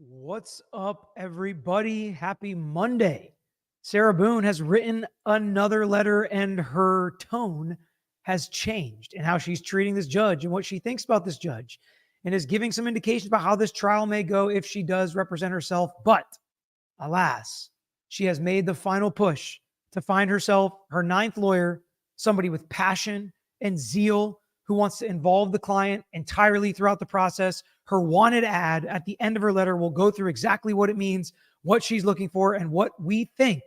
What's up, everybody? Happy Monday. Sarah Boone has written another letter, and her tone has changed in how she's treating this judge and what she thinks about this judge, and is giving some indications about how this trial may go if she does represent herself. But alas, she has made the final push to find herself her ninth lawyer, somebody with passion and zeal who wants to involve the client entirely throughout the process. Her wanted ad at the end of her letter will go through exactly what it means, what she's looking for, and what we think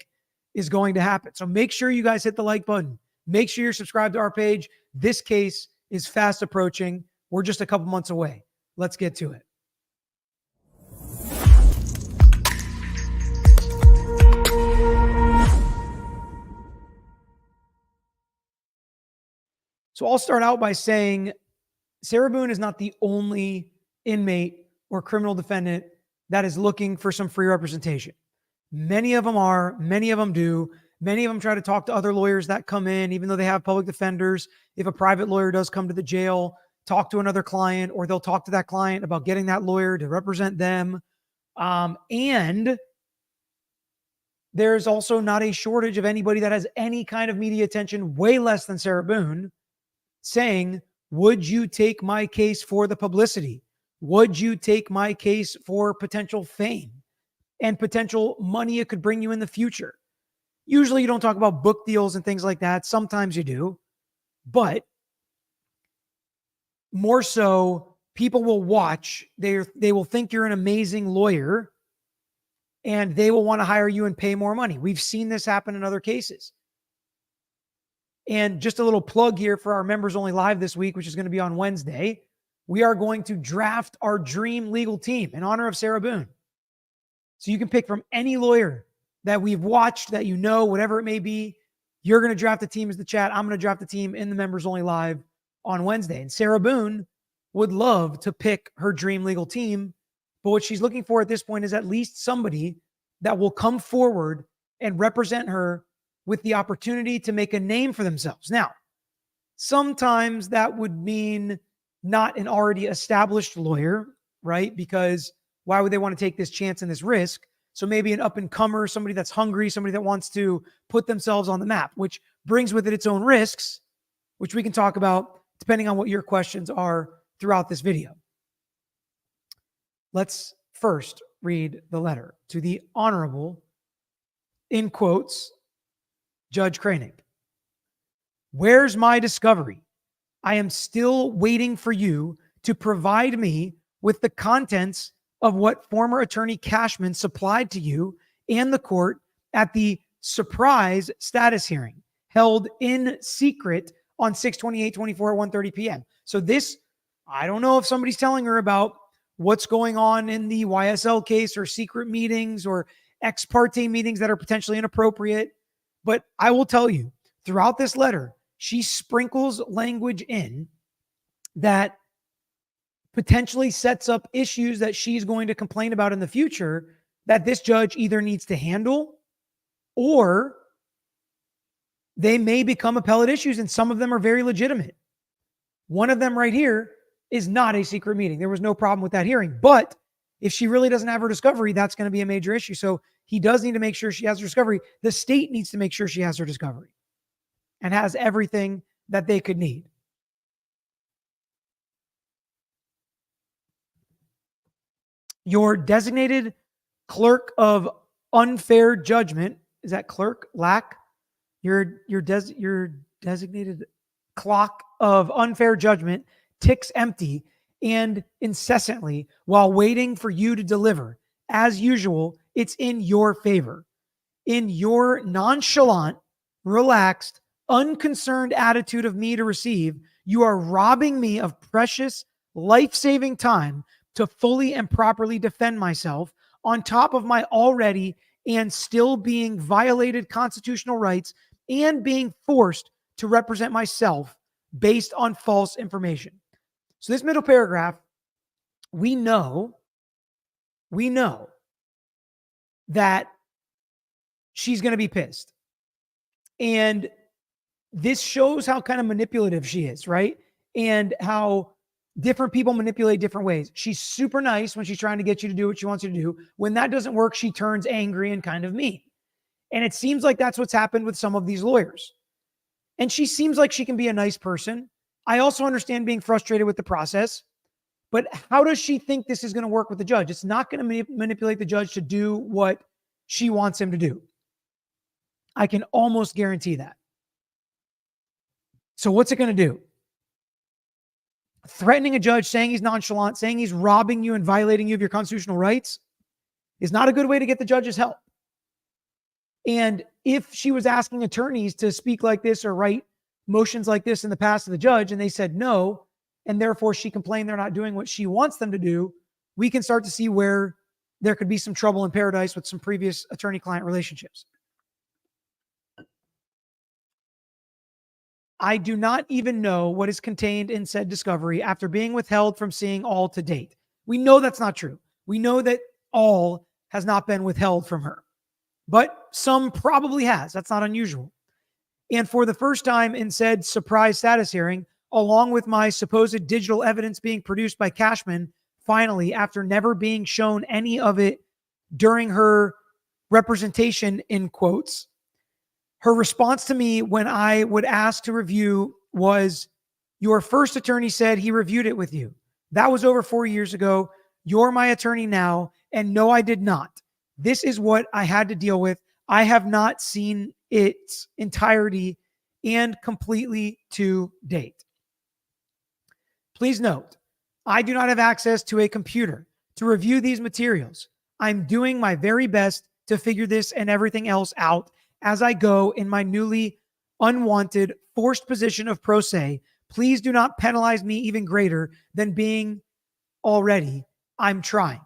is going to happen. So make sure you guys hit the like button. Make sure you're subscribed to our page. This case is fast approaching. We're just a couple months away. Let's get to it. So I'll start out by saying Sarah Boone is not the only inmate or criminal defendant that is looking for some free representation. Many of them are, many of them do. Many of them try to talk to other lawyers that come in, even though they have public defenders. If a private lawyer does come to the jail, talk to another client, or they'll talk to that client about getting that lawyer to represent them. And there's also not a shortage of anybody that has any kind of media attention, way less than Sarah Boone, saying, would you take my case for the publicity? Would you take my case for potential fame and potential money it could bring you in the future? Usually you don't talk about book deals and things like that. Sometimes you do, but more so, people will watch. They will think you're an amazing lawyer and they will want to hire you and pay more money. We've seen this happen in other cases. And just a little plug here for our members only live this week, which is going to be on Wednesday. We are going to draft our dream legal team in honor of Sarah Boone. So you can pick from any lawyer that we've watched, that you know, whatever it may be. You're going to draft the team as the chat. I'm going to draft the team in the members only live on Wednesday. And Sarah Boone would love to pick her dream legal team. But what she's looking for at this point is at least somebody that will come forward and represent her with the opportunity to make a name for themselves. Now, sometimes that would mean not an already established lawyer, right? Because why would they want to take this chance and this risk? So maybe an up-and-comer, somebody that's hungry, somebody that wants to put themselves on the map, which brings with it its own risks, which we can talk about depending on what your questions are throughout this video. Let's first read the letter to the Honorable, in quotes, Judge Kranig. Where's my discovery? I am still waiting for you to provide me with the contents of what former attorney Cashman supplied to you and the court at the surprise status hearing held in secret on 6/28/24 at 1:30 p.m. So this, I don't know if somebody's telling her about what's going on in the YSL case or secret meetings or ex parte meetings that are potentially inappropriate. But I will tell you, throughout this letter, she sprinkles language in that potentially sets up issues that she's going to complain about in the future that this judge either needs to handle or they may become appellate issues, and some of them are very legitimate. One of them right here is not a secret meeting. There was no problem with that hearing. But if she really doesn't have her discovery, that's going to be a major issue. So he does need to make sure she has her discovery. The state needs to make sure she has her discovery and has everything that they could need. Your designated clerk of unfair judgment, is that clerk? Lack? Your designated clock of unfair judgment ticks empty and incessantly while waiting for you to deliver. As usual, it's in your favor. In your nonchalant, relaxed, unconcerned attitude of me to receive, you are robbing me of precious, life-saving time to fully and properly defend myself on top of my already and still being violated constitutional rights and being forced to represent myself based on false information. So this middle paragraph, we know that she's going to be pissed. And this shows how kind of manipulative she is, right? And how different people manipulate different ways. She's super nice when she's trying to get you to do what she wants you to do. When that doesn't work, she turns angry and kind of mean. And it seems like that's what's happened with some of these lawyers. And she seems like she can be a nice person. I also understand being frustrated with the process. But how does she think this is going to work with the judge? It's not going to manipulate the judge to do what she wants him to do. I can almost guarantee that. So what's it going to do? Threatening a judge, saying he's nonchalant, saying he's robbing you and violating you of your constitutional rights is not a good way to get the judge's help. And if she was asking attorneys to speak like this or write motions like this in the past to the judge and they said no, and therefore she complained they're not doing what she wants them to do, we can start to see where there could be some trouble in paradise with some previous attorney-client relationships. I do not even know what is contained in said discovery after being withheld from seeing all to date. We know that's not true. We know that all has not been withheld from her, but some probably has. That's not unusual. And for the first time in said surprise status hearing, along with my supposed digital evidence being produced by Cashman, finally, after never being shown any of it during her representation, in quotes, her response to me when I would ask to review was, your first attorney said he reviewed it with you. That was over 4 years ago. You're my attorney now. And no, I did not. This is what I had to deal with. I have not seen its entirety and completely to date. Please note, I do not have access to a computer to review these materials. I'm doing my very best to figure this and everything else out as I go in my newly unwanted, forced position of pro se. Please do not penalize me even greater than being already. I'm trying.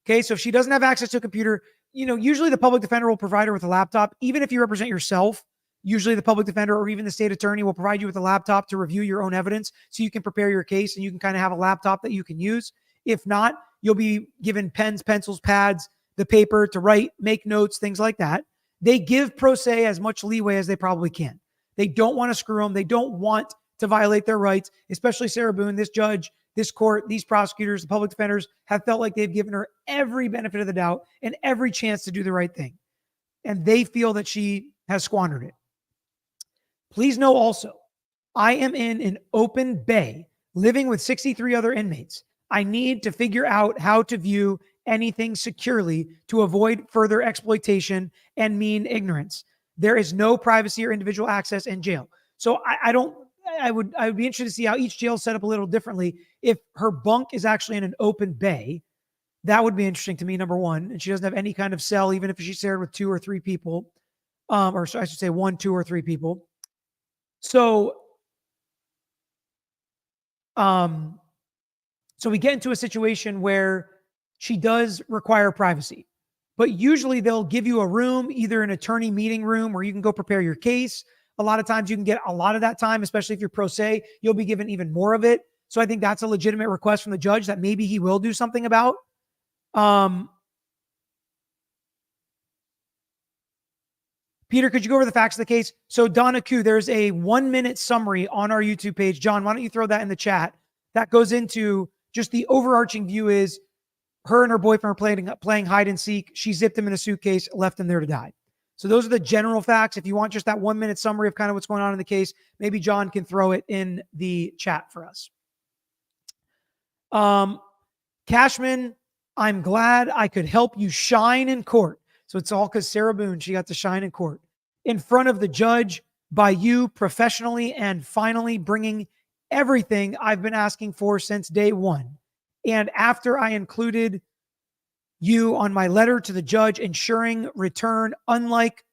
Okay, so if she doesn't have access to a computer, usually the public defender will provide her with a laptop. Even if you represent yourself, usually the public defender or even the state attorney will provide you with a laptop to review your own evidence so you can prepare your case and you can kind of have a laptop that you can use. If not, you'll be given pens, pencils, pads, the paper to write, make notes, things like that. They give pro se as much leeway as they probably can. They don't want to screw them. They don't want to violate their rights, especially Sarah Boone, this judge, this court, these prosecutors, the public defenders have felt like they've given her every benefit of the doubt and every chance to do the right thing. And they feel that she has squandered it. Please know also, I am in an open bay living with 63 other inmates. I need to figure out how to view anything securely to avoid further exploitation and mean ignorance. There is no privacy or individual access in jail. So I would be interested to see how each jail is set up a little differently. If her bunk is actually in an open bay, that would be interesting to me, number one. And she doesn't have any kind of cell, even if she's shared with 2 or 3 people, or so I should say 1, 2, or 3 people. So we get into a situation where she does require privacy, but usually they'll give you a room, either an attorney meeting room where you can go prepare your case. A lot of times you can get a lot of that time, especially if you're pro se, you'll be given even more of it. So I think that's a legitimate request from the judge that maybe he will do something about. Peter, could you go over the facts of the case? So Donna Q, there's a 1-minute summary on our YouTube page. John, why don't you throw that in the chat? That goes into just the overarching view is her and her boyfriend are playing hide and seek. She zipped him in a suitcase, left him there to die. So those are the general facts. If you want just that 1-minute summary of kind of what's going on in the case, maybe John can throw it in the chat for us. Cashman, I'm glad I could help you shine in court. So it's all because Sarah Boone, she got to shine in court in front of the judge by you professionally and finally bringing everything I've been asking for since day one. And after I included you on my letter to the judge ensuring return, unlike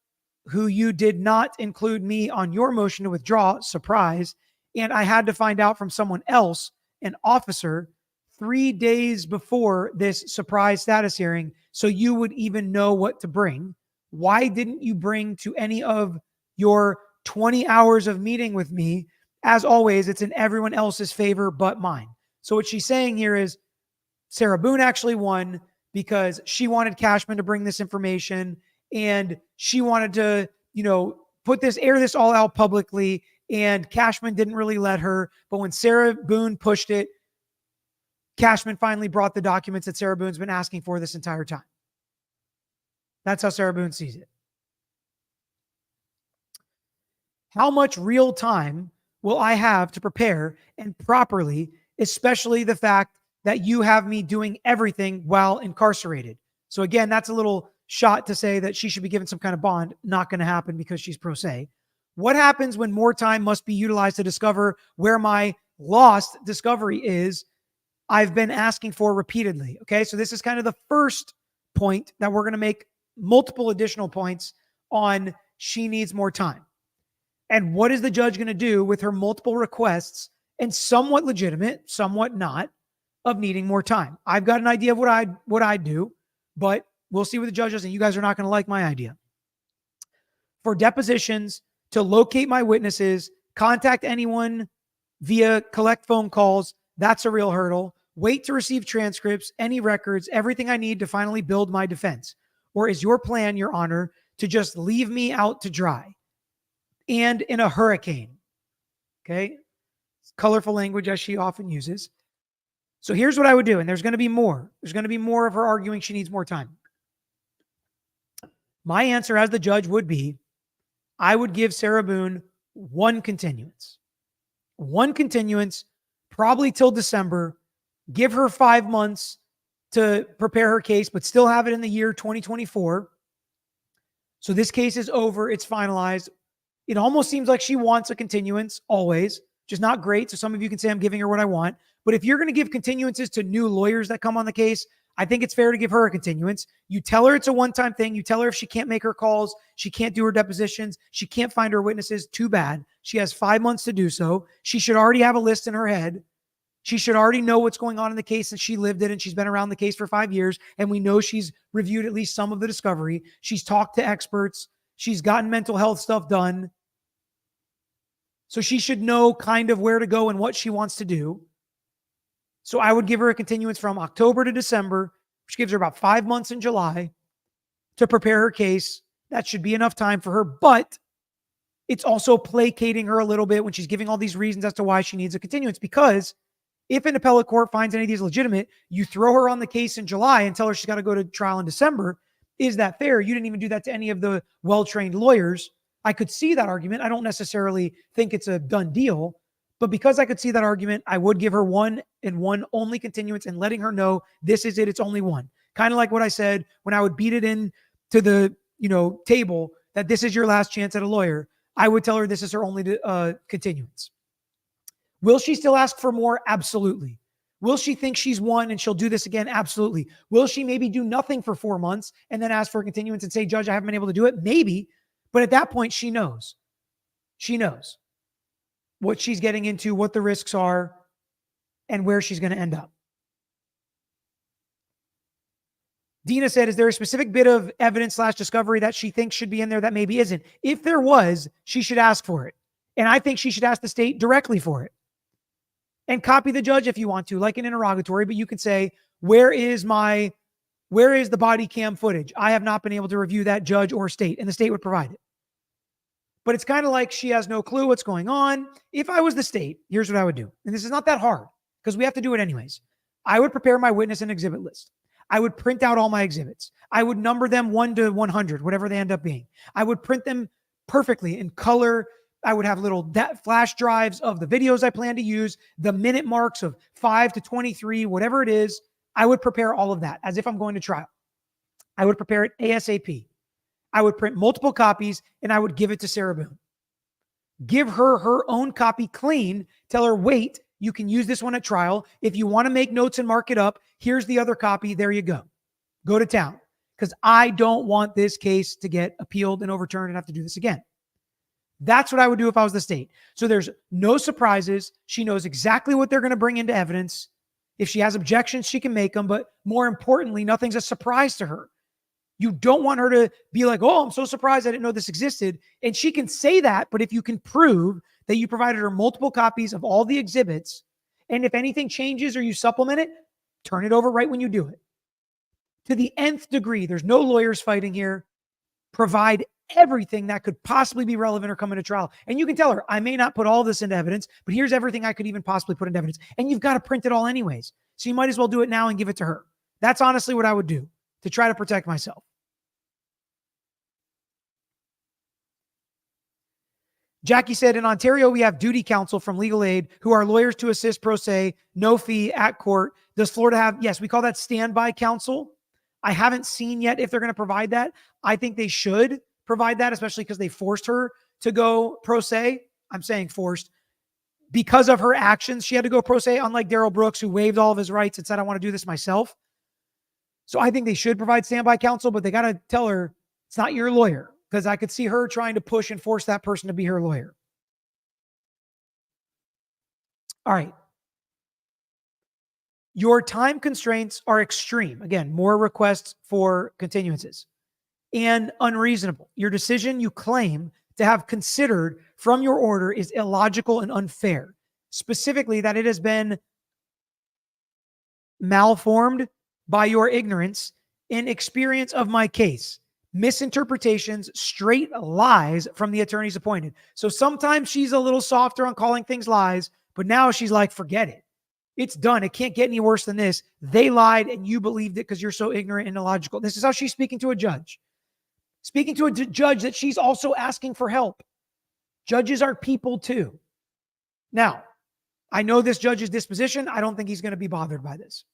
who you did not include me on your motion to withdraw, surprise, and I had to find out from someone else, an officer, 3 days before this surprise status hearing, so you would even know what to bring. Why didn't you bring to any of your 20 hours of meeting with me? As always, it's in everyone else's favor but mine. So what she's saying here is Sarah Boone actually won because she wanted Cashman to bring this information and she wanted to, air this all out publicly, and Cashman didn't really let her. But when Sarah Boone pushed it, Cashman finally brought the documents that Sarah Boone's been asking for this entire time. That's how Sarah Boone sees it. How much real time will I have to prepare and properly, especially the fact that you have me doing everything while incarcerated? So again, that's a little shot to say that she should be given some kind of bond. Not going to happen because she's pro se. What happens when more time must be utilized to discover where my lost discovery is? I've been asking for repeatedly. Okay, so this is kind of the first point that we're going to make multiple additional points on. She needs more time. And what is the judge going to do with her multiple requests, and somewhat legitimate, somewhat not, of needing more time? I've got an idea of what I'd do, but we'll see what the judge does, and you guys are not going to like my idea. For depositions, to locate my witnesses, contact anyone via collect phone calls, that's a real hurdle. Wait to receive transcripts, any records, everything I need to finally build my defense. Or is your plan, Your Honor, to just leave me out to dry? And in a hurricane. Okay. Colorful language as she often uses. So here's what I would do. And there's going to be more. There's going to be more of her arguing she needs more time. My answer as the judge would be, I would give Sarah Boone one continuance. One continuance, probably till December. Give her 5 months to prepare her case, but still have it in the year 2024. So this case is over. It's finalized. It almost seems like she wants a continuance always, which is not great. So some of you can say I'm giving her what I want. But if you're going to give continuances to new lawyers that come on the case, I think it's fair to give her a continuance. You tell her it's a one-time thing. You tell her if she can't make her calls, she can't do her depositions, she can't find her witnesses, too bad. She has 5 months to do so. She should already have a list in her head. She should already know what's going on in the case since she lived it and she's been around the case for 5 years. And we know she's reviewed at least some of the discovery. She's talked to experts. She's gotten mental health stuff done. So she should know kind of where to go and what she wants to do. So I would give her a continuance from October to December, which gives her about 5 months in July to prepare her case. That should be enough time for her, but it's also placating her a little bit when she's giving all these reasons as to why she needs a continuance, because if an appellate court finds any of these legitimate, you throw her on the case in July and tell her she's got to go to trial in December. Is that fair? You didn't even do that to any of the well-trained lawyers. I could see that argument. I don't necessarily think it's a done deal, but because I could see that argument, I would give her one and one only continuance and letting her know this is it. It's only one. Kind of like what I said when I would beat it in to the table that this is your last chance at a lawyer. I would tell her this is her only continuance. Will she still ask for more? Absolutely. Will she think she's won and she'll do this again? Absolutely. Will she maybe do nothing for 4 months and then ask for a continuance and say, Judge, I haven't been able to do it? Maybe. But at that point, she knows. She knows what she's getting into, what the risks are, and where she's going to end up. Dina said, is there a specific bit of evidence / discovery that she thinks should be in there that maybe isn't? If there was, she should ask for it. And I think she should ask the state directly for it. And copy the judge if you want to, like an interrogatory, but you can say, where is the body cam footage? I have not been able to review that, judge or state, and the state would provide it. But it's kind of like she has no clue what's going on. If I was the state, here's what I would do. And this is not that hard because we have to do it anyways. I would prepare my witness and exhibit list. I would print out all my exhibits. I would number them 1 to 100, whatever they end up being. I would print them perfectly in color. I would have little flash drives of the videos I plan to use, the minute marks of 5 to 23, whatever it is. I would prepare all of that as if I'm going to trial. I would prepare it ASAP. I would print multiple copies and I would give it to Sarah Boone. Give her her own copy clean. Tell her, wait, you can use this one at trial. If you want to make notes and mark it up, here's the other copy. There you go. Go to town. Because I don't want this case to get appealed and overturned and have to do this again. That's what I would do if I was the state. So there's no surprises. She knows exactly what they're going to bring into evidence. If she has objections, she can make them. But more importantly, nothing's a surprise to her. You don't want her to be like, oh, I'm so surprised I didn't know this existed. And she can say that, but if you can prove that you provided her multiple copies of all the exhibits, and if anything changes or you supplement it, turn it over right when you do it. To the nth degree, there's no lawyers fighting here. Provide everything that could possibly be relevant or come into trial. And you can tell her, I may not put all this into evidence, but here's everything I could even possibly put into evidence. And you've got to print it all anyways. So you might as well do it now and give it to her. That's honestly what I would do to try to protect myself. Jackie said, in Ontario, we have duty counsel from legal aid who are lawyers to assist pro se, no fee at court. Does Florida have? Yes, we call that standby counsel. I haven't seen yet if they're going to provide that. I think they should provide that, especially because they forced her to go pro se. I'm saying forced. Because of her actions, she had to go pro se, unlike Darrell Brooks, who waived all of his rights and said, I want to do this myself. So I think they should provide standby counsel, but they got to tell her it's not your lawyer, because I could see her trying to push and force that person to be her lawyer. All right. Your time constraints are extreme. Again, more requests for continuances and unreasonable. Your decision you claim to have considered from your order is illogical and unfair. Specifically, that it has been malformed by your ignorance and experience of my case. Misinterpretations, straight lies from the attorneys appointed. So sometimes she's a little softer on calling things lies, but now she's like, forget it. It's done. It can't get any worse than this. They lied and you believed it because you're so ignorant and illogical. This is how she's speaking to a judge. Speaking to a judge that she's also asking for help. Judges are people too. Now, I know this judge's disposition. I don't think he's going to be bothered by this.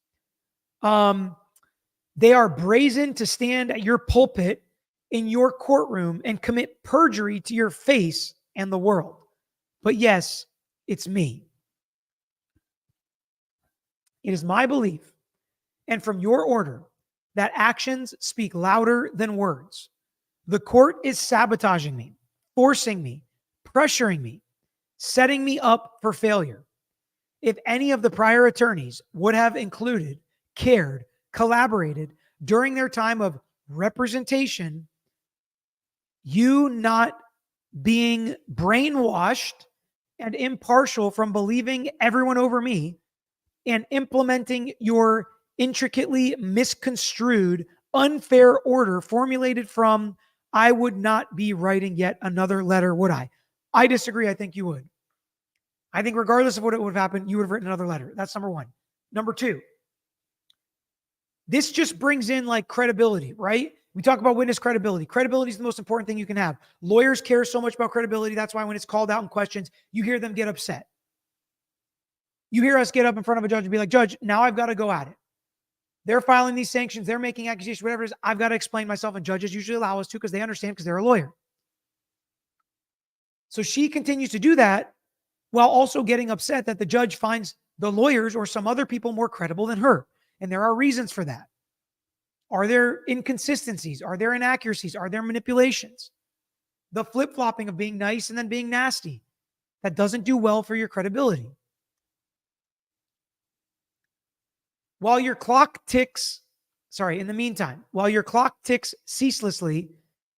They are brazen to stand at your pulpit in your courtroom and commit perjury to your face and the world. But yes, it's me. It is my belief, and from your order, that actions speak louder than words. The court is sabotaging me, forcing me, pressuring me, setting me up for failure. If any of the prior attorneys would have included, cared, collaborated during their time of representation, you not being brainwashed and impartial from believing everyone over me and implementing your intricately misconstrued, unfair order formulated from, I would not be writing yet another letter, would I? I disagree. I think you would. I think regardless of what would have happened, you would have written another letter. That's number one. Number two, this just brings in like credibility, right? We talk about witness credibility. Credibility is the most important thing you can have. Lawyers care so much about credibility. That's why when it's called out in questions, you hear them get upset. You hear us get up in front of a judge and be like, Judge, now I've got to go at it. They're filing these sanctions. They're making accusations, whatever it is. I've got to explain myself, and judges usually allow us to because they understand, because they're a lawyer. So she continues to do that while also getting upset that the judge finds the lawyers or some other people more credible than her. And there are reasons for that. Are there inconsistencies? Are there inaccuracies? Are there manipulations? The flip-flopping of being nice and then being nasty. That doesn't do well for your credibility. While your clock ticks, in the meantime, while your clock ticks ceaselessly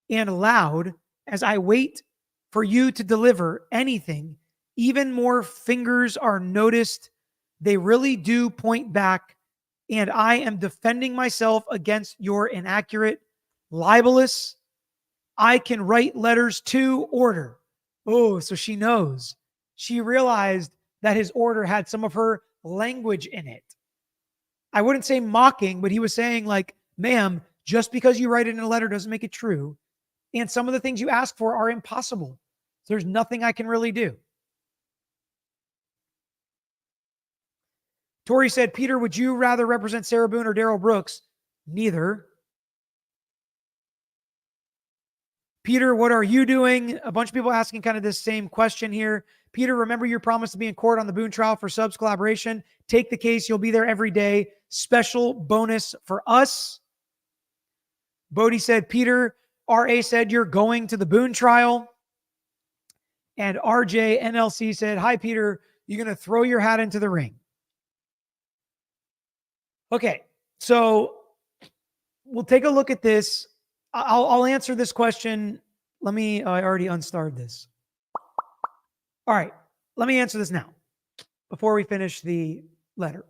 and loud as I wait for you to deliver anything, even more fingers are noticed. They really do point back, and I am defending myself against your inaccurate, libelous, I can write letters to order. Oh, so she knows. She realized that his order had some of her language in it. I wouldn't say mocking, but he was saying like, ma'am, just because you write it in a letter doesn't make it true. And some of the things you ask for are impossible. So there's nothing I can really do. Tori said, Peter, would you rather represent Sarah Boone or Darrell Brooks? Neither. Peter, what are you doing? A bunch of people asking kind of this same question here. Peter, remember your promise to be in court on the Boone trial for subs collaboration. Take the case. You'll be there every day. Special bonus for us. Bodie said, Peter, RA said you're going to the Boone trial. And RJ NLC said, hi, Peter, you're going to throw your hat into the ring. Okay, so we'll take a look at this. I'll answer this question. I already unstarred this. All right, let me answer this now before we finish the letter.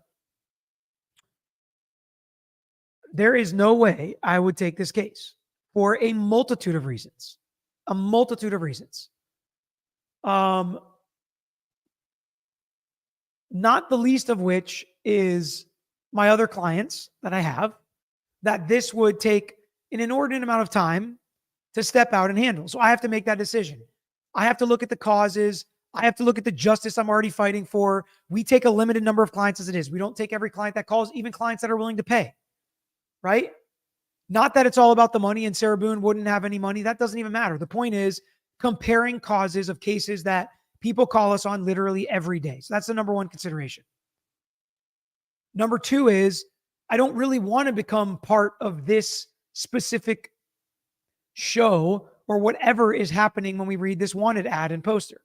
There is no way I would take this case for a multitude of reasons. A multitude of reasons. Not the least of which is my other clients that I have that this would take an inordinate amount of time to step out and handle. So I have to make that decision. I have to look at the causes. I have to look at the justice I'm already fighting for. We take a limited number of clients as it is. We don't take every client that calls, even clients that are willing to pay, right? Not that it's all about the money and Sarah Boone wouldn't have any money. That doesn't even matter. The point is comparing causes of cases that people call us on literally every day. So that's the number one consideration. Number two is I don't really want to become part of this specific show or whatever is happening when we read this wanted ad and poster.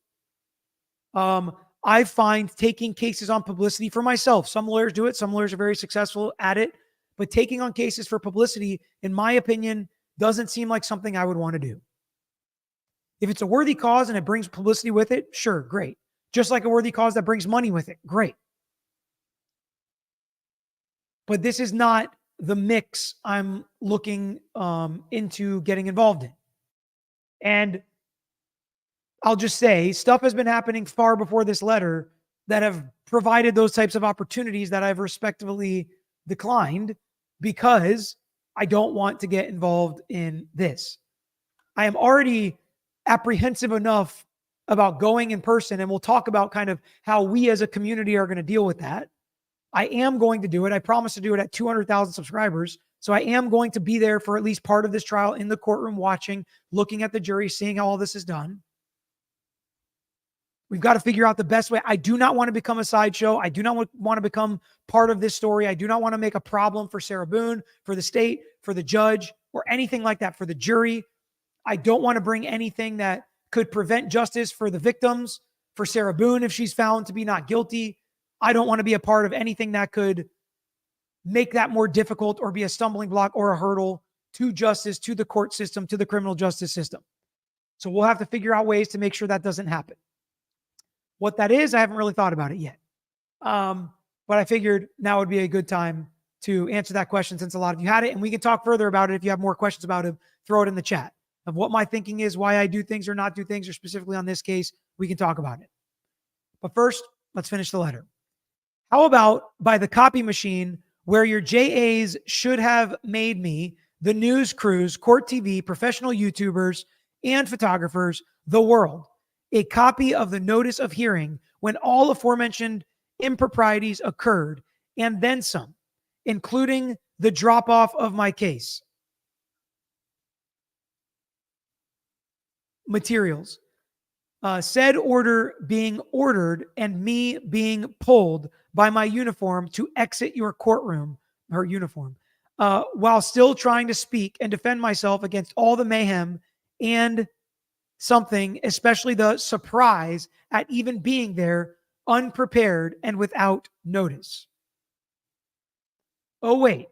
I find taking cases on publicity for myself. Some lawyers do it. Some lawyers are very successful at it. But taking on cases for publicity, in my opinion, doesn't seem like something I would want to do. If it's a worthy cause and it brings publicity with it, sure, great. Just like a worthy cause that brings money with it, great. But this is not the mix I'm looking into getting involved in. And I'll just say, stuff has been happening far before this letter that have provided those types of opportunities that I've respectfully declined because I don't want to get involved in this. I am already apprehensive enough about going in person, and we'll talk about kind of how we as a community are going to deal with that. I am going to do it. I promise to do it at 200,000 subscribers. So I am going to be there for at least part of this trial in the courtroom, watching, looking at the jury, seeing how all this is done. We've got to figure out the best way. I do not want to become a sideshow. I do not want to become part of this story. I do not want to make a problem for Sarah Boone, for the state, for the judge, or anything like that, for the jury. I don't want to bring anything that could prevent justice for the victims, for Sarah Boone if she's found to be not guilty. I don't want to be a part of anything that could make that more difficult or be a stumbling block or a hurdle to justice, to the court system, to the criminal justice system. So we'll have to figure out ways to make sure that doesn't happen. What that is, I haven't really thought about it yet. But I figured now would be a good time to answer that question since a lot of you had it. And we can talk further about it. If you have more questions about it, throw it in the chat of what my thinking is, why I do things or not do things, or specifically on this case, we can talk about it. But first, let's finish the letter. How about by the copy machine where your JAs should have made me, the news crews, court TV, professional YouTubers, and photographers, the world, a copy of the notice of hearing when all aforementioned improprieties occurred, and then some, including the drop-off of my case materials, said order being ordered and me being pulled by my uniform to exit your courtroom, her uniform, while still trying to speak and defend myself against all the mayhem and something, especially the surprise at even being there unprepared and without notice. Oh, wait,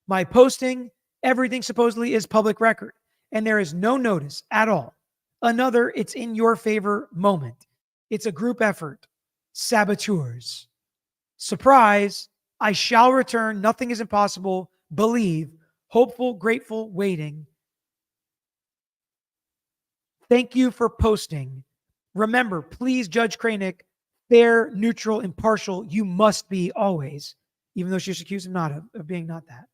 my posting, everything supposedly is public record, and there is no notice at all. Another it's in your favor moment. It's a group effort. Saboteurs. Surprise, I shall return. Nothing is impossible. Believe. Hopeful, grateful, waiting. Thank you for posting. Remember, please, Judge Kranick, fair, neutral, impartial. You must be always, even though she's accused of being not that.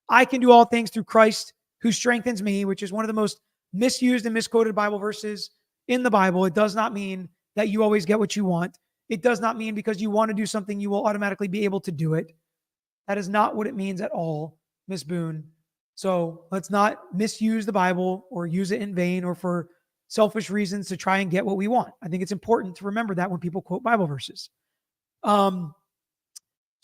I can do all things through Christ who strengthens me, which is one of the most misused and misquoted Bible verses in the Bible. It does not mean that you always get what you want. It does not mean because you want to do something, you will automatically be able to do it. That is not what it means at all, Miss Boone. So let's not misuse the Bible or use it in vain or for selfish reasons to try and get what we want. I think it's important to remember that when people quote Bible verses. So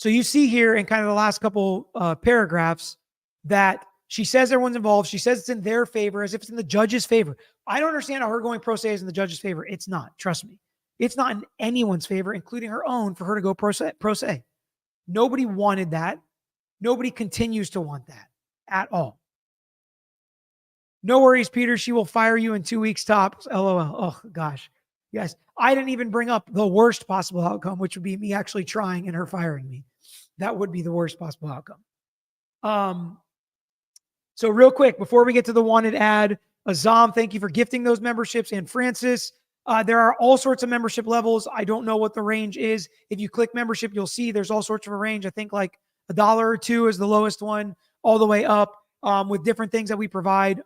you see here in kind of the last couple paragraphs that she says everyone's involved. She says it's in their favor as if it's in the judge's favor. I don't understand how her going pro se is in the judge's favor. It's not. Trust me. It's not in anyone's favor, including her own, for her to go pro se. Nobody wanted that. Nobody continues to want that at all. No worries, Peter. She will fire you in 2 weeks tops. LOL. Oh, gosh. Yes. I didn't even bring up the worst possible outcome, which would be me actually trying and her firing me. That would be the worst possible outcome. So real quick, before we get to the wanted ad, Azam, thank you for gifting those memberships. And Francis, there are all sorts of membership levels. I don't know what the range is. If you click membership, you'll see there's all sorts of a range. I think like $1 or $2 is the lowest one, all the way up with different things that we provide.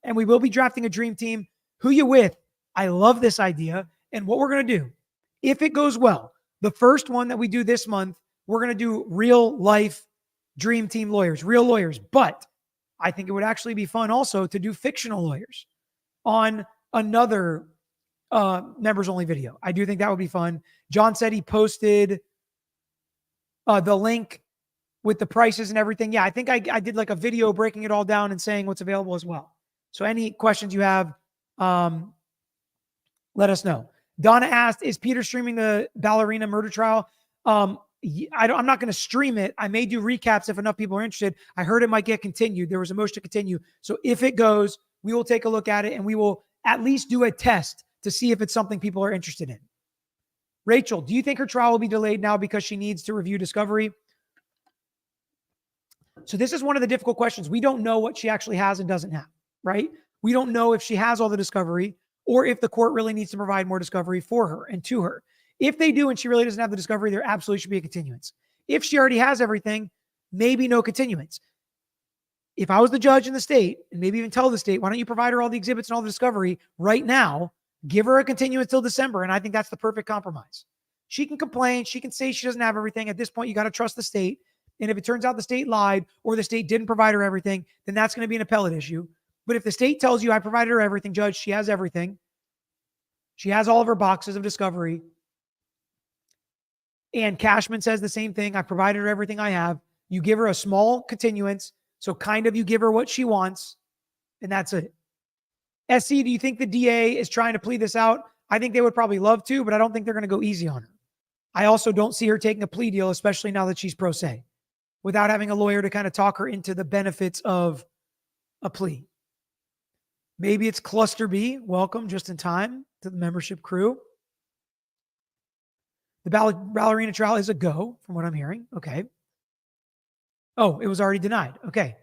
And we will be drafting a dream team. Who you with? I love this idea. And what we're going to do, if it goes well, the first one that we do this month, we're going to do real life dream team lawyers, real lawyers. But I think it would actually be fun also to do fictional lawyers on another members only video. I do think that would be fun. John said he posted the link with the prices and everything. Yeah, I think I did like a video breaking it all down and saying what's available as well. So any questions you have, let us know. Donna asked, is Peter streaming the ballerina murder trial? I'm not going to stream it. I may do recaps if enough people are interested. I heard it might get continued. There was a motion to continue. So if it goes, we will take a look at it and we will at least do a test to see if it's something people are interested in. Rachel, do you think her trial will be delayed now because she needs to review discovery? So this is one of the difficult questions. We don't know what she actually has and doesn't have, right? We don't know if she has all the discovery or if the court really needs to provide more discovery for her and to her. If they do and she really doesn't have the discovery, there absolutely should be a continuance. If she already has everything, maybe no continuance. If I was the judge in the state, and maybe even tell the state, why don't you provide her all the exhibits and all the discovery right now, give her a continuance till December, and I think that's the perfect compromise. She can complain. She can say she doesn't have everything. At this point, you got to trust the state. And if it turns out the state lied or the state didn't provide her everything, then that's going to be an appellate issue. But if the state tells you I provided her everything, judge, she has everything. She has all of her boxes of discovery. And Cashman says the same thing. I provided her everything I have. You give her a small continuance. So kind of you give her what she wants. And that's it. SC, do you think the DA is trying to plead this out? I think they would probably love to, but I don't think they're going to go easy on her. I also don't see her taking a plea deal, especially now that she's pro se, without having a lawyer to kind of talk her into the benefits of a plea. Maybe it's Cluster B. Welcome just in time to the membership crew. The ballerina trial is a go, from what I'm hearing. Okay. Oh, it was already denied. Okay.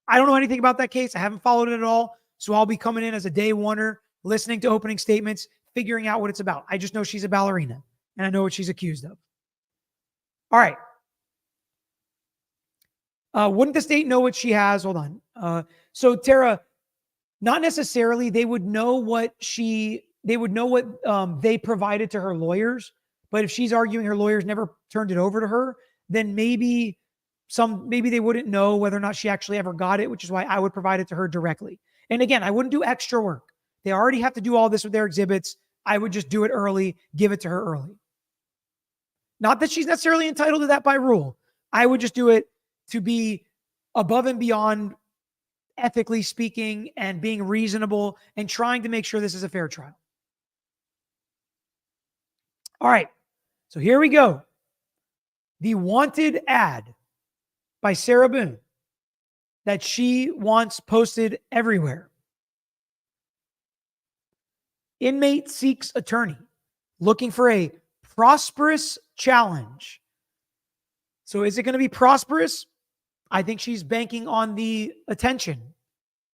I don't know anything about that case. I haven't followed it at all. So I'll be coming in as a day oneer, listening to opening statements, figuring out what it's about. I just know she's a ballerina, and I know what she's accused of. All right. Wouldn't the state know what she has? Hold on. So Tara, not necessarily. They would know what they provided to her lawyers. But if she's arguing her lawyers never turned it over to her, then maybe they wouldn't know whether or not she actually ever got it, which is why I would provide it to her directly. And again, I wouldn't do extra work. They already have to do all this with their exhibits. I would just do it early, give it to her early. Not that she's necessarily entitled to that by rule. I would just do it to be above and beyond, ethically speaking, and being reasonable and trying to make sure this is a fair trial. All right. So here we go. The wanted ad by Sarah Boone that she wants posted everywhere. Inmate seeks attorney looking for a prosperous challenge. So is it going to be prosperous? I think she's banking on the attention.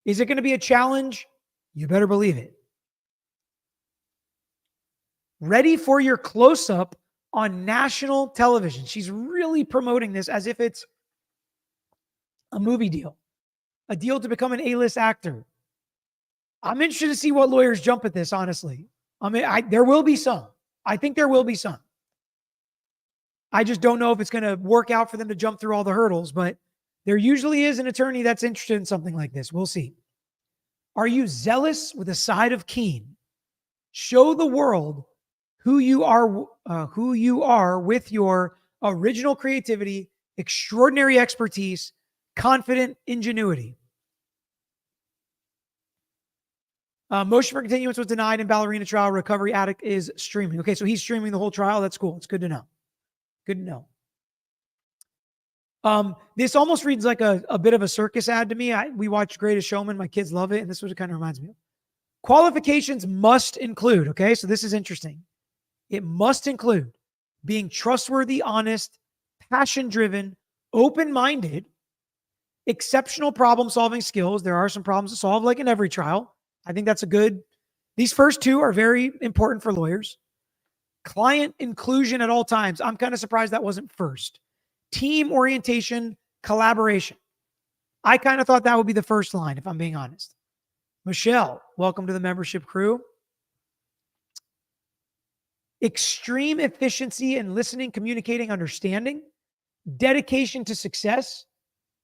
Is it going to be a challenge? You better believe it. Ready for your close-up on national television. She's really promoting this as if it's a movie deal, a deal to become an A-list actor. I'm interested to see what lawyers jump at this, honestly. There will be some. I think there will be some. I just don't know if it's going to work out for them to jump through all the hurdles, but there usually is an attorney that's interested in something like this. We'll see. Are you zealous with a side of keen? Show the world who you are with your original creativity, extraordinary expertise, confident ingenuity. Motion for continuance was denied in ballerina trial. Recovery addict is streaming. Okay, so he's streaming the whole trial. That's cool. It's good to know. Good to know. This almost reads like a bit of a circus ad to me. We watch Greatest Showman. My kids love it, and this is what it kind of reminds me of. Qualifications must include, okay, so this is interesting. It must include being trustworthy, honest, passion-driven, open-minded, exceptional problem-solving skills. There are some problems to solve, like in every trial. I think that's these first two are very important for lawyers. Client inclusion at all times. I'm kind of surprised that wasn't first. team orientation, collaboration. I kind of thought that would be the first line, if I'm being honest. Michelle, welcome to the membership crew. Extreme efficiency in listening, communicating, understanding, dedication to success,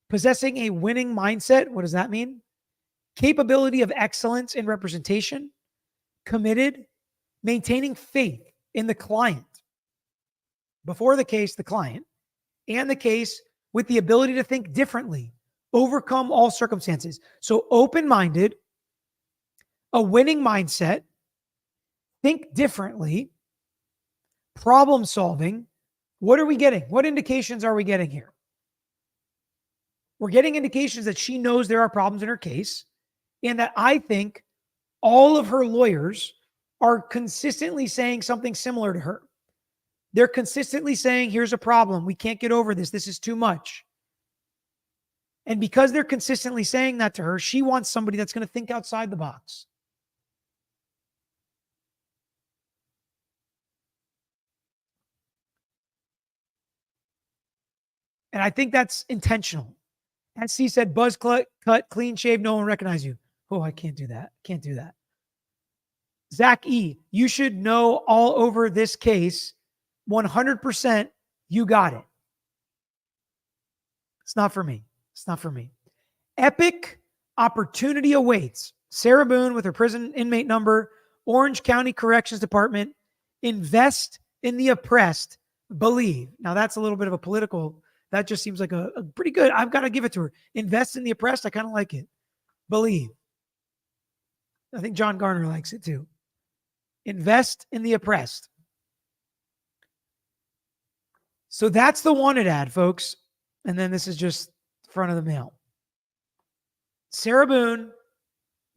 possessing a winning mindset. What does that mean? Capability of excellence in representation, committed, maintaining faith in the client, before the case, the client, and the case with the ability to think differently, overcome all circumstances. So open-minded, a winning mindset, think differently, problem solving. What are we getting? What indications are we getting here? We're getting indications that she knows there are problems in her case, and that I think all of her lawyers are consistently saying something similar to her. They're consistently saying, here's a problem. We can't get over this. This is too much. And because they're consistently saying that to her, she wants somebody that's going to think outside the box. And I think that's intentional. SC said, buzz cut, clean shave, no one recognize you. Oh, I can't do that. Can't do that. Zach E., you should know all over this case. 100%, you got it. It's not for me. It's not for me. Epic opportunity awaits. Sarah Boone with her prison inmate number, Orange County Corrections Department, invest in the oppressed, believe. Now that's a little bit of a political, that just seems like a pretty good, I've got to give it to her. Invest in the oppressed, I kind of like it. Believe. I think John Garner likes it too. Invest in the oppressed. So that's the wanted ad, folks. And then this is just front of the mail. Sarah Boone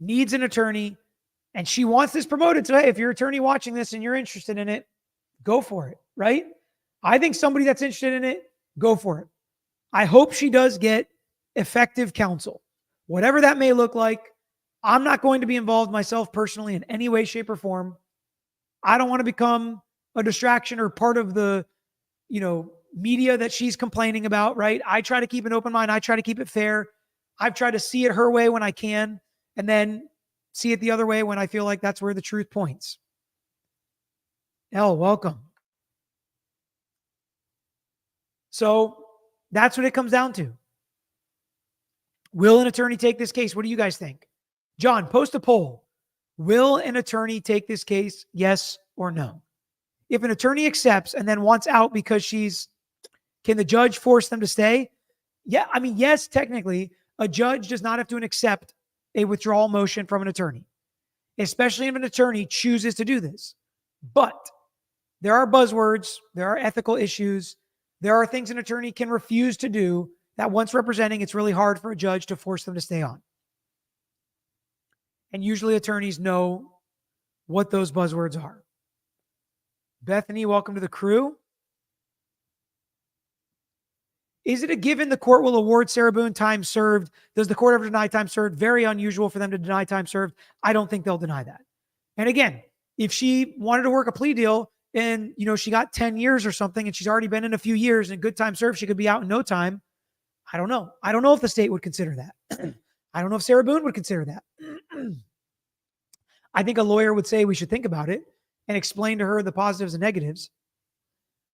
needs an attorney and she wants this promoted. So, hey, if you're an attorney watching this and you're interested in it, go for it, right? I think somebody that's interested in it, go for it. I hope she does get effective counsel, whatever that may look like. I'm not going to be involved myself personally in any way, shape, or form. I don't want to become a distraction or part of the, media that she's complaining about, right? I try to keep an open mind. I try to keep it fair. I've tried to see it her way when I can, and then see it the other way when I feel like that's where the truth points. Elle, welcome. So that's what it comes down to. Will an attorney take this case? What do you guys think? John, post a poll. Will an attorney take this case? Yes or no? If an attorney accepts and then wants out because can the judge force them to stay? Yeah, I mean, yes, technically, a judge does not have to accept a withdrawal motion from an attorney, especially if an attorney chooses to do this. But there are buzzwords, there are ethical issues, there are things an attorney can refuse to do that once representing, it's really hard for a judge to force them to stay on. And usually attorneys know what those buzzwords are. Bethany, welcome to the crew. Is it a given the court will award Sarah Boone time served? Does the court ever deny time served? Very unusual for them to deny time served. I don't think they'll deny that. And again, if she wanted to work a plea deal and, she got 10 years or something and she's already been in a few years and good time served, she could be out in no time. I don't know. I don't know if the state would consider that. I don't know if Sarah Boone would consider that. I think a lawyer would say we should think about it and explain to her the positives and negatives.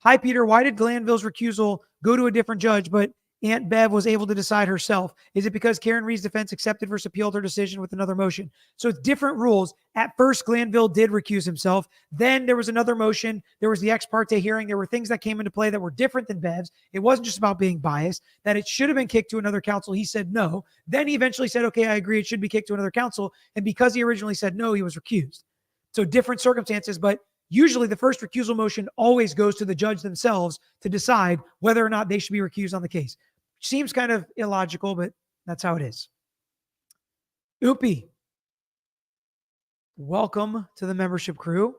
Hi, Peter. Why did Glanville's recusal go to a different judge, but Aunt Bev was able to decide herself? Is it because Karen Reed's defense accepted versus appealed her decision with another motion? So it's different rules. At first, Glanville did recuse himself. Then there was another motion. There was the ex parte hearing. There were things that came into play that were different than Bev's. It wasn't just about being biased, that it should have been kicked to another counsel. He said no. Then he eventually said, okay, I agree. It should be kicked to another counsel. And because he originally said no, he was recused. So different circumstances, but usually the first recusal motion always goes to the judge themselves to decide whether or not they should be recused on the case. Seems kind of illogical, but that's how it is. Oopie, welcome to the membership crew.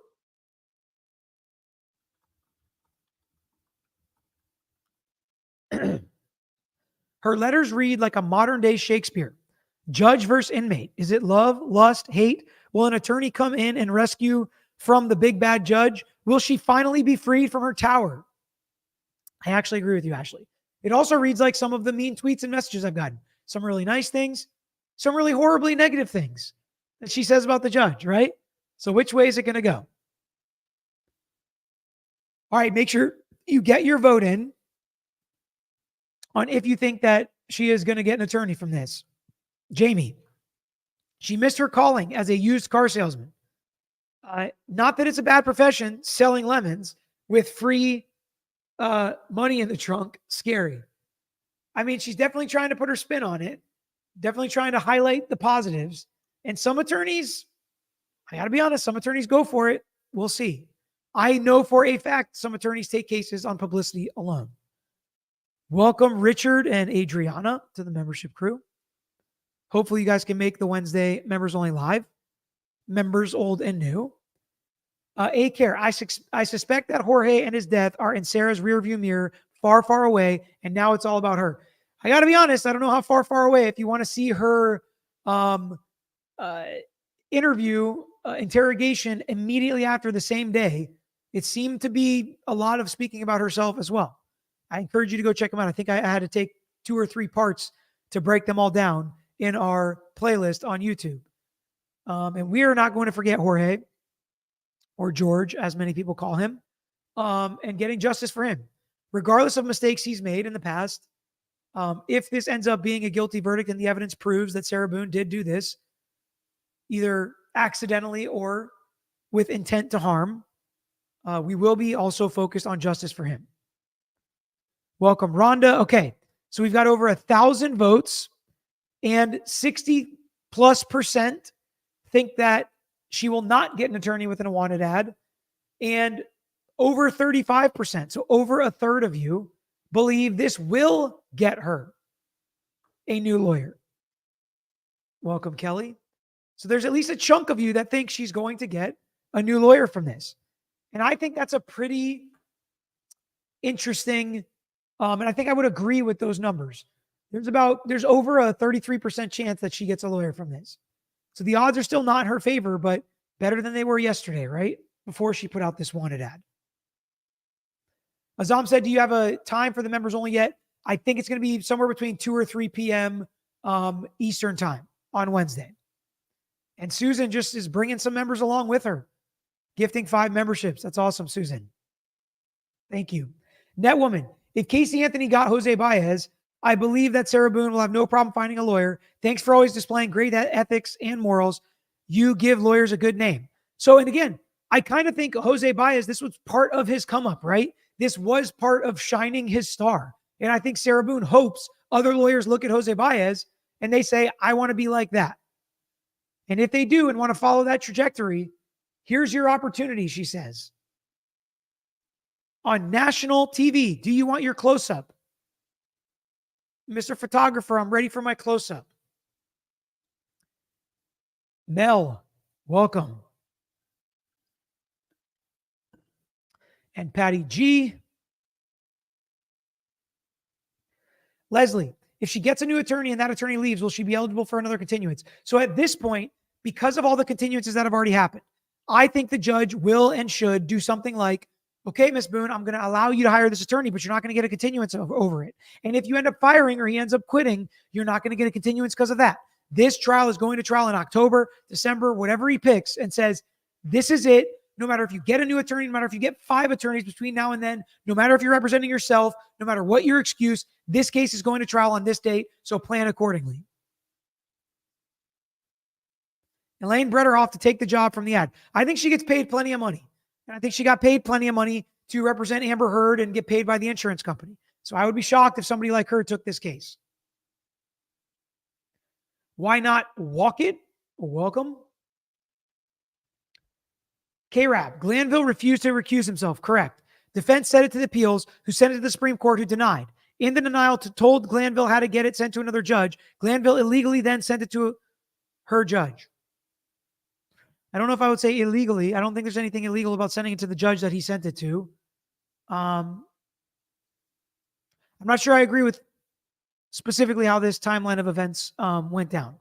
Her letters read like a modern day Shakespeare. Judge versus inmate. Is it love, lust, hate? Will an attorney come in and rescue from the big bad judge? Will she finally be freed from her tower? I actually agree with you, Ashley. It also reads like some of the mean tweets and messages I've gotten. Some really nice things, some really horribly negative things that she says about the judge, right? So which way is it going to go? All right, make sure you get your vote in on if you think that she is going to get an attorney from this. Jamie, she missed her calling as a used car salesman. Not that it's a bad profession, selling lemons with free money in the trunk, scary. I mean, she's definitely trying to put her spin on it, definitely trying to highlight the positives. And some attorneys, I got to be honest, some attorneys go for it. We'll see. I know for a fact some attorneys take cases on publicity alone. Welcome, Richard and Adriana, to the membership crew. Hopefully, you guys can make the Wednesday members only live, members old and new. A-Care, I suspect that Jorge and his death are in Sarah's rearview mirror, far, far away, and now it's all about her. I got to be honest, I don't know how far, far away. If you want to see her interrogation immediately after the same day, it seemed to be a lot of speaking about herself as well. I encourage you to go check them out. I think I had to take 2 or 3 parts to break them all down in our playlist on YouTube. And we are not going to forget Jorge, or George, as many people call him, and getting justice for him, regardless of mistakes he's made in the past. If this ends up being a guilty verdict and the evidence proves that Sarah Boone did do this, either accidentally or with intent to harm, we will be also focused on justice for him. Welcome, Rhonda. Okay, so we've got over 1,000 votes, and 60+% think that she will not get an attorney within a wanted ad, and over 35%, so over a third of you, believe this will get her a new lawyer. Welcome, Kelly. So there's at least a chunk of you that think she's going to get a new lawyer from this. And I think that's a pretty interesting, and I think I would agree with those numbers. There's over a 33% chance that she gets a lawyer from this. So the odds are still not in her favor, but better than they were yesterday, right? Before she put out this wanted ad. Azam said, do you have a time for the members only yet? I think it's going to be somewhere between 2 or 3 p.m. Eastern time on Wednesday. And Susan just is bringing some members along with her, gifting 5 memberships. That's awesome, Susan. Thank you. Netwoman, if Casey Anthony got Jose Baez, I believe that Sarah Boone will have no problem finding a lawyer. Thanks for always displaying great ethics and morals. You give lawyers a good name. So, and again, I kind of think Jose Baez, this was part of his come up, right? This was part of shining his star. And I think Sarah Boone hopes other lawyers look at Jose Baez and they say, I want to be like that. And if they do and want to follow that trajectory, here's your opportunity, she says. On national TV, do you want your close-up? Mr. Photographer, I'm ready for my close-up. Mel, welcome. And Patty G. Leslie, if she gets a new attorney and that attorney leaves, will she be eligible for another continuance? So at this point, because of all the continuances that have already happened, I think the judge will and should do something like, okay, Ms. Boone, I'm going to allow you to hire this attorney, but you're not going to get a continuance over it. And if you end up firing or he ends up quitting, you're not going to get a continuance because of that. This trial is going to trial in October, December, whatever he picks, and says, this is it. No matter if you get a new attorney, no matter if you get 5 attorneys between now and then, no matter if you're representing yourself, no matter what your excuse, this case is going to trial on this date, so plan accordingly. Elaine Bretterhoff to take the job from the ad. I think she gets paid plenty of money. And I think she got paid plenty of money to represent Amber Heard and get paid by the insurance company. So I would be shocked if somebody like her took this case. Why not walk it? Welcome. K-Rab, Glanville refused to recuse himself. Correct. Defense sent it to the appeals, who sent it to the Supreme Court, who denied. In the denial, told Glanville how to get it sent to another judge. Glanville illegally then sent it to her judge. I don't know if I would say illegally. I don't think there's anything illegal about sending it to the judge that he sent it to. I'm not sure I agree with specifically how this timeline of events went down.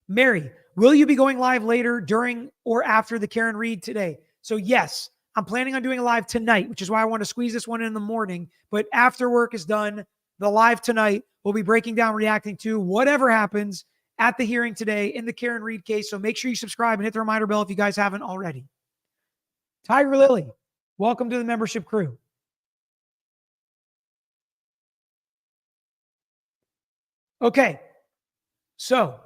Mary, will you be going live later, during, or after the Karen Reed today? So yes, I'm planning on doing a live tonight, which is why I want to squeeze this one in the morning. But after work is done, the live tonight. We'll be breaking down, reacting to whatever happens at the hearing today in the Karen Reed case. So make sure you subscribe and hit the reminder bell if you guys haven't already. Tiger Lily, welcome to the membership crew. Okay, so.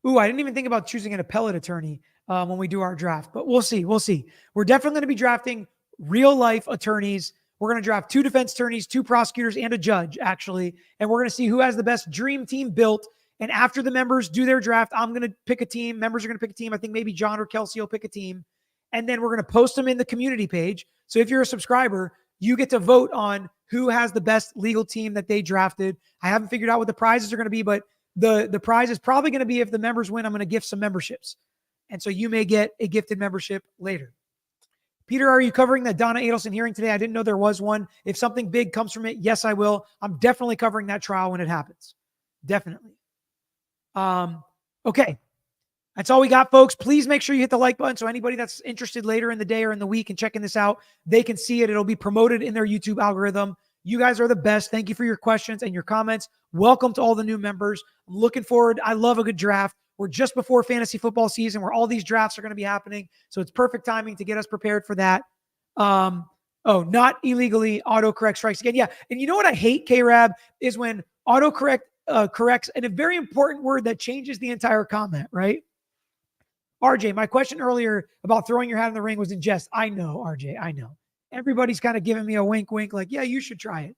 I didn't even think about choosing an appellate attorney when we do our draft, but we'll see. We're definitely going to be drafting real life attorneys. We're going to draft 2 defense attorneys, 2 prosecutors, and a judge, actually. And we're going to see who has the best dream team built. And after the members do their draft, I'm going to pick a team. Members are going to pick a team. I think maybe John or Kelsey will pick a team. And then we're going to post them in the community page. So if you're a subscriber, you get to vote on who has the best legal team that they drafted. I haven't figured out what the prizes are going to be, but the prize is probably going to be, if the members win, I'm going to gift some memberships. And so you may get a gifted membership later. Peter, are you covering the Donna Adelson hearing today? I didn't know there was one. If something big comes from it, yes, I will. I'm definitely covering that trial when it happens. Definitely. Okay. That's all we got, folks. Please make sure you hit the like button so anybody that's interested later in the day or in the week and checking this out, they can see it. It'll be promoted in their YouTube algorithm. You guys are the best. Thank you for your questions and your comments. Welcome to all the new members. I'm looking forward. I love a good draft. We're just before fantasy football season where all these drafts are going to be happening. So it's perfect timing to get us prepared for that. Not illegally autocorrect strikes again. Yeah. And you know what I hate, K-Rab, is when autocorrect corrects and a very important word that changes the entire comment, right? RJ, my question earlier about throwing your hat in the ring was in jest. I know, RJ, I know. Everybody's kind of giving me a wink, like, yeah, you should try it.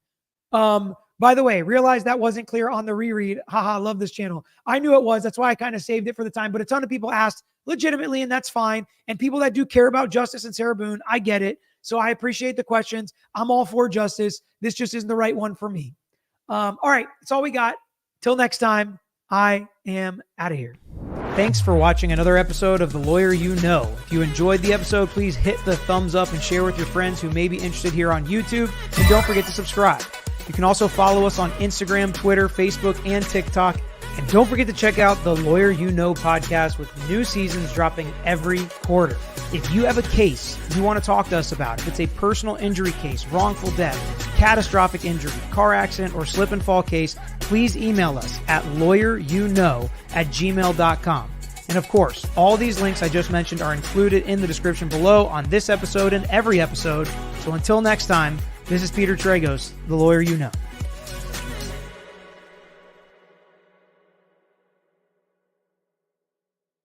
By the way, realized that wasn't clear on the reread. Haha, love this channel. I knew it was. That's why I kind of saved it for the time. But a ton of people asked legitimately, and that's fine. And people that do care about justice and Sarah Boone, I get it. So I appreciate the questions. I'm all for justice. This just isn't the right one for me. All right, that's all we got. Till next time, I am out of here. Thanks for watching another episode of The Lawyer You Know. If you enjoyed the episode, please hit the thumbs up and share with your friends who may be interested here on YouTube. And don't forget to subscribe. You can also follow us on Instagram, Twitter, Facebook, and TikTok. And don't forget to check out the Lawyer You Know podcast with new seasons dropping every quarter. If you have a pase you want to talk to us about, if it's a personal injury case, wrongful death, catastrophic injury, car accident, or slip and fall case, please email us at lawyeryouknow@gmail.com. And of course, all these links I just mentioned are included in the description below on this episode and every episode. So until next time, this is Peter Tragos, The Lawyer You Know.